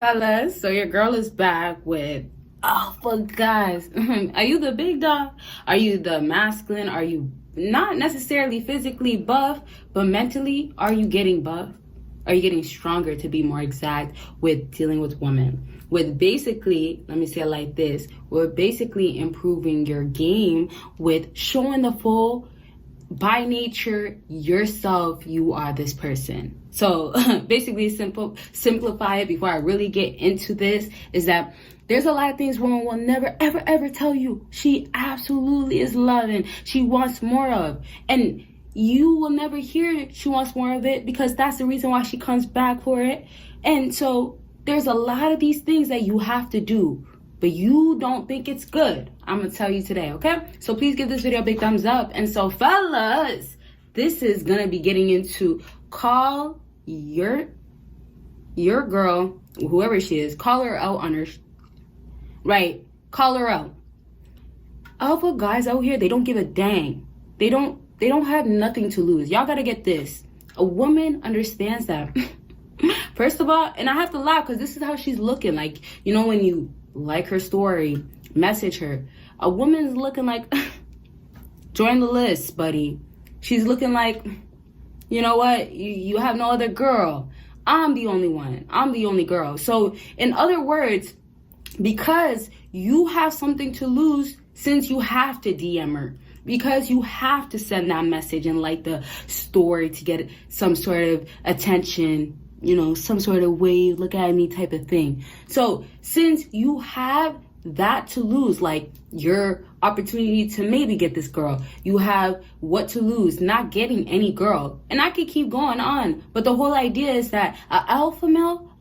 Fellas, so your girl is back with alpha guys. Are you the big dog? Are you the masculine? Are you not necessarily physically buff, but mentally, are you getting buff? Are you getting stronger, to be more exact, with dealing with women? With basically, let me say it like this, we're basically improving your game with showing the full, by nature, yourself, you are this person. So basically simplify it before I really get into this is that there's a lot of things women will never ever tell you she absolutely is loving, she wants more of, and you will never hear she wants more of it because that's the reason why she comes back for it. And so there's a lot of these things that you have to do, but you don't think it's good. I'm gonna tell you today, okay? So please give this video a big thumbs up. And so fellas, this is gonna be getting into call your girl, whoever she is, call her out on her, right? Call her out. Alpha guys out here, they don't give a dang. They don't have nothing to lose. Y'all gotta get this. A woman understands that. First of all, and I have to laugh because this is how she's looking. Like, you know, when you like her story, message her, a woman's looking like, join the list, buddy. She's looking like, you know what, you have no other girl. I'm the only one. I'm the only girl. So in other words, because you have something to lose, since you have to DM her, because you have to send that message and like the story to get some sort of attention, you know, some sort of wave, look at me type of thing. So since you have that to lose, like your opportunity to maybe get this girl, you have what to lose, not getting any girl. And I could keep going on, but the whole idea is that an alpha male,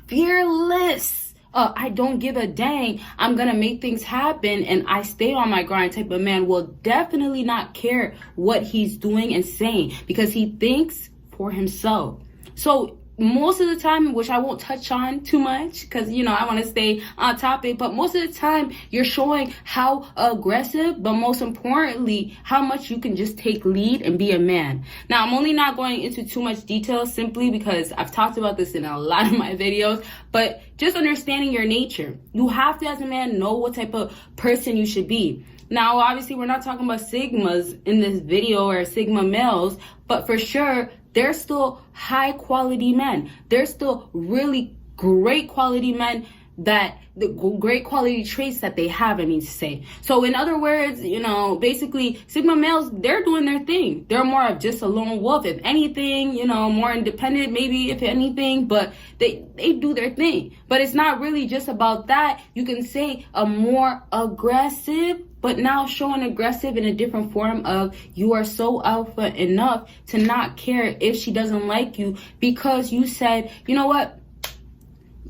fearless, I don't give a dang, I'm gonna make things happen and I stay on my grind type of man will definitely not care what he's doing and saying because he thinks for himself. So most of the time, which I won't touch on too much because, you know, I want to stay on topic, but most of the time you're showing how aggressive, but most importantly, how much you can just take lead and be a man. Now, I'm only not going into too much detail simply because I've talked about this in a lot of my videos, but just understanding your nature. You have to, as a man, know what type of person you should be. Now, obviously, we're not talking about sigmas in this video or sigma males, but for sure, they're still high quality men. They're still really great quality men, that the great quality traits that they have, I mean to say. So in other words, you know, basically sigma males, they're doing their thing. They're more of just a lone wolf, if anything, you know, more independent maybe, if anything, but they do their thing. But it's not really just about that. You can say a more aggressive, but now showing aggressive in a different form of you are so alpha enough to not care if she doesn't like you because you said, you know what,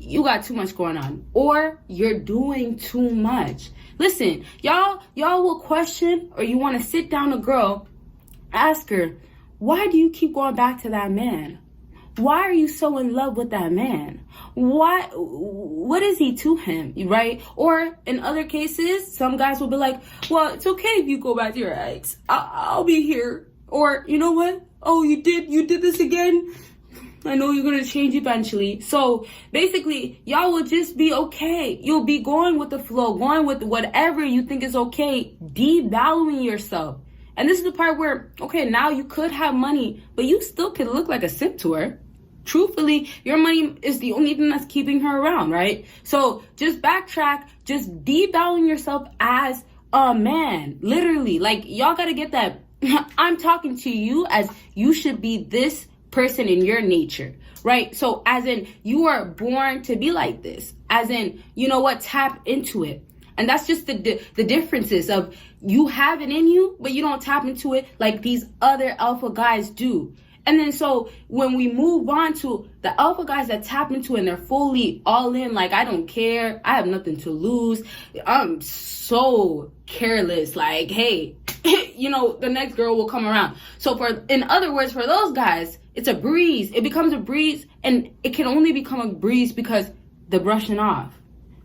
you got too much going on, or you're doing too much. Listen, y'all will question, or you want to sit down a girl, ask her, why do you keep going back to that man? Why are you so in love with that man? What is he to him, right? Or in other cases, some guys will be like, well, it's okay if you go back to your ex. I'll be here. Or, you know what? Oh, you did this again? I know you're going to change eventually. So basically, y'all will just be okay. You'll be going with the flow, going with whatever you think is okay, devaluing yourself. And this is the part where, okay, now you could have money, but you still could look like a simp to her. Truthfully, your money is the only thing that's keeping her around, right? So just backtrack, just devaluing yourself as a man. Literally, like, y'all got to get that. I'm talking to you as you should be this person in your nature, right? So as in, you are born to be like this, as in, you know what, tap into it. And that's just the differences of you have it in you, but you don't tap into it like these other alpha guys do. And then so when we move on to the alpha guys that tap into it and they're fully all in, like, I don't care, I have nothing to lose, I'm so careless, like, hey, you know, the next girl will come around. So in other words, for those guys, it's a breeze. It becomes a breeze, and it can only become a breeze because the brushing off,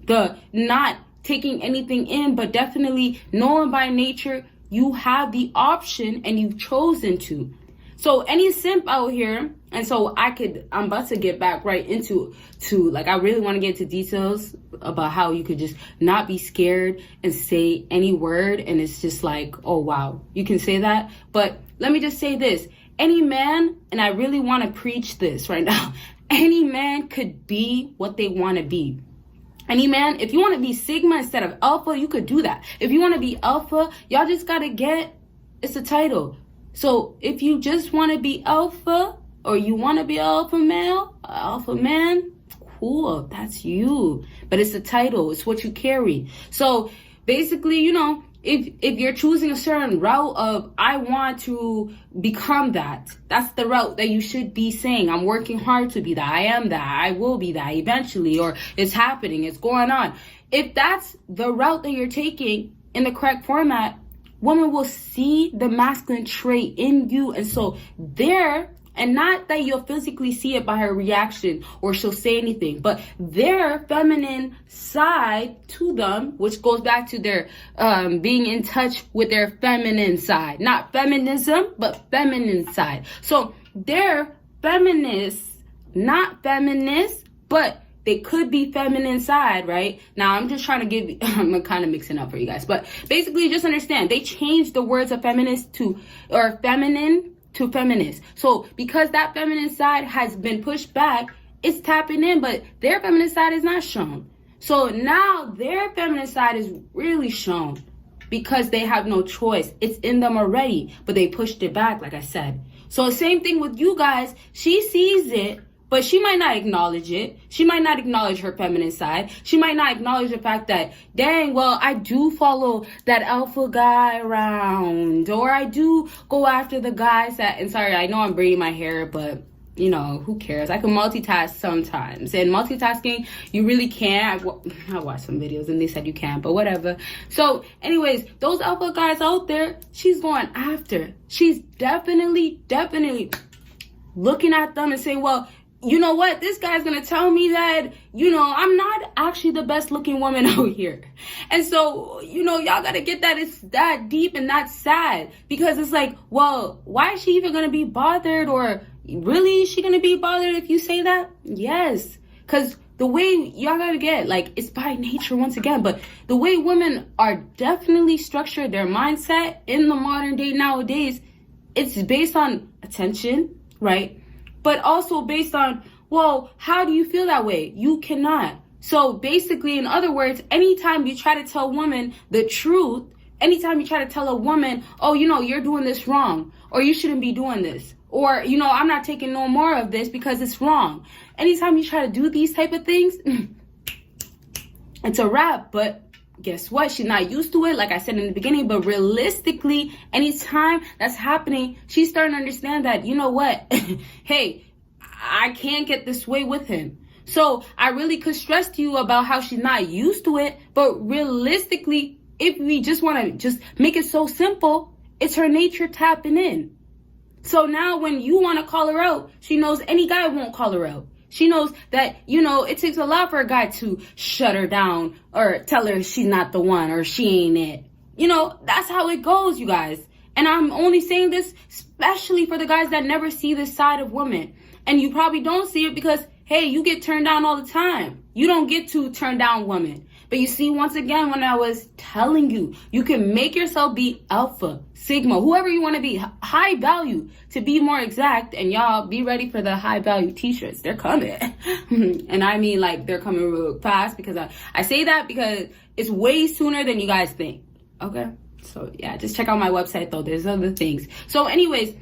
the not taking anything in, but definitely knowing by nature you have the option and you've chosen to. So any simp out here, and so I'm about to get back right into like, I really want to get into details about how you could just not be scared and say any word, and it's just like, oh wow, you can say that. But let me just say this, any man, and I really want to preach this right now, any man could be what they want to be. Any man, if you want to be Sigma instead of Alpha, you could do that. If you want to be Alpha, y'all just gotta it's a title. So if you just want to be Alpha, or you want to be Alpha male, Alpha man, cool, that's you. But it's a title, it's what you carry. So basically, you know, if you're choosing a certain route of, I want to become that, that's the route that you should be saying. I'm working hard to be that. I am that. I will be that eventually, or it's happening. It's going on. If that's the route that you're taking in the correct format, women will see the masculine trait in you. And so and not that you'll physically see it by her reaction or she'll say anything, but their feminine side to them, which goes back to their being in touch with their feminine side, not feminism, but feminine side. So they're feminists, not feminists, but they could be feminine side, right? Now, I'm just trying to I'm kind of mixing up for you guys, but basically just understand, they changed the words of feminist or feminine to feminist. So because that feminine side has been pushed back, it's tapping in, but their feminine side is not shown. So now their feminine side is really shown because they have no choice. It's in them already, but they pushed it back, like I said. So same thing with you guys. She sees it, but she might not acknowledge it. She might not acknowledge her feminine side. She might not acknowledge the fact that, dang, well, I do follow that alpha guy around. Or I do go after the guys that, and sorry, I know I'm braiding my hair, but, you know, who cares? I can multitask sometimes. And multitasking, you really can. I watched some videos and they said you can, but whatever. So anyways, those alpha guys out there, she's going after. She's definitely looking at them and saying, well, you know what? This guy's going to tell me that, you know, I'm not actually the best looking woman out here. And so, you know, y'all got to get that it's that deep and that sad, because it's like, well, why is she even going to be bothered? Or really, is she going to be bothered if you say that? Yes. Because the way y'all got to get, like, it's by nature once again, but the way women are definitely structured, their mindset in the modern day nowadays, it's based on attention, right? But also based on, well, how do you feel that way? You cannot. So basically, in other words, anytime you try to tell a woman the truth, anytime you try to tell a woman, oh, you know, you're doing this wrong, or you shouldn't be doing this, or, you know, I'm not taking no more of this because it's wrong. Anytime you try to do these type of things, it's a wrap. But guess what? She's not used to it, like I said in the beginning. But realistically, anytime that's happening, she's starting to understand that, you know what? Hey, I can't get this way with him. So I really could stress to you about how she's not used to it. But realistically, if we just want to just make it so simple, it's her nature tapping in. So now when you want to call her out, she knows any guy won't call her out. She knows that, you know, it takes a lot for a guy to shut her down or tell her she's not the one or she ain't it. You know, that's how it goes, you guys. And I'm only saying this especially for the guys that never see this side of women. And you probably don't see it because, hey, you get turned down all the time. You don't get to turn down women. But you see, once again, when I was telling you, you can make yourself be alpha, sigma, whoever you want to be, high value, to be more exact. And y'all be ready for the high value t-shirts. They're coming. And I mean, like, they're coming real fast, because I say that because it's way sooner than you guys think. Okay? So yeah, just check out my website though. There's other things. So anyways,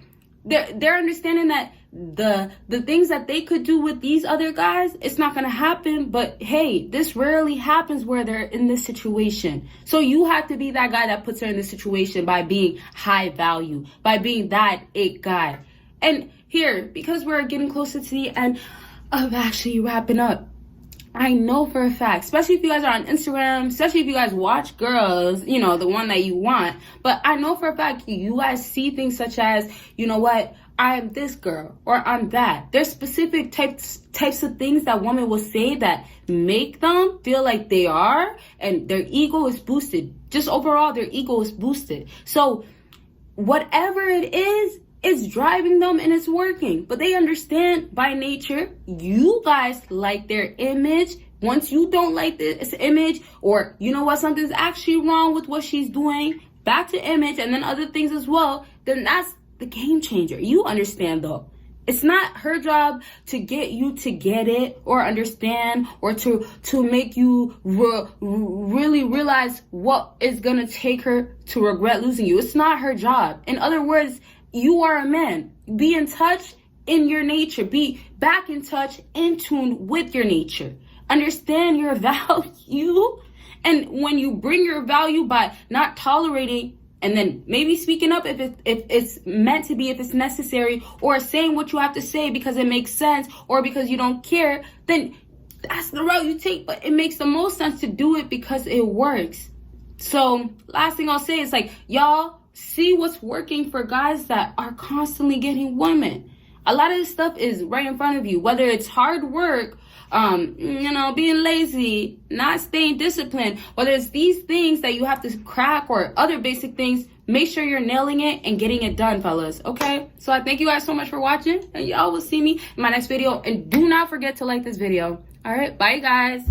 they're understanding that the things that they could do with these other guys, it's not gonna happen. But hey, this rarely happens where they're in this situation. So you have to be that guy that puts her in this situation by being high value, by being that it guy. And here, because we're getting closer to the end of actually wrapping up, I know for a fact, especially if you guys are on Instagram, especially if you guys watch girls, you know, the one that you want, but I know for a fact you guys see things such as, you know what, I'm this girl, or I'm that. There's specific types of things that women will say that make them feel like they are, and their ego is boosted. Just overall, their ego is boosted. So whatever it is, it's driving them and it's working. But they understand by nature, you guys like their image. Once you don't like this image, or you know what, something's actually wrong with what she's doing, back to image and then other things as well, then that's the game changer. You understand though. It's not her job to get you to get it or understand or to make you really realize what is going to take her to regret losing you. It's not her job. In other words, you are a man. Be in touch in your nature. Be back in touch, in tune with your nature. Understand your value. And when you bring your value by not tolerating and then maybe speaking up if it's meant to be, if it's necessary, or saying what you have to say because it makes sense or because you don't care, then that's the route you take. But it makes the most sense to do it because it works. So last thing I'll say is like, y'all see what's working for guys that are constantly getting women. A lot of this stuff is right in front of you, whether it's hard work, being lazy, not staying disciplined, whether it's these things that you have to crack or other basic things, make sure you're nailing it and getting it done, fellas. Okay? So I thank you guys so much for watching, and y'all will see me in my next video. And do not forget to like this video. All right? Bye, guys.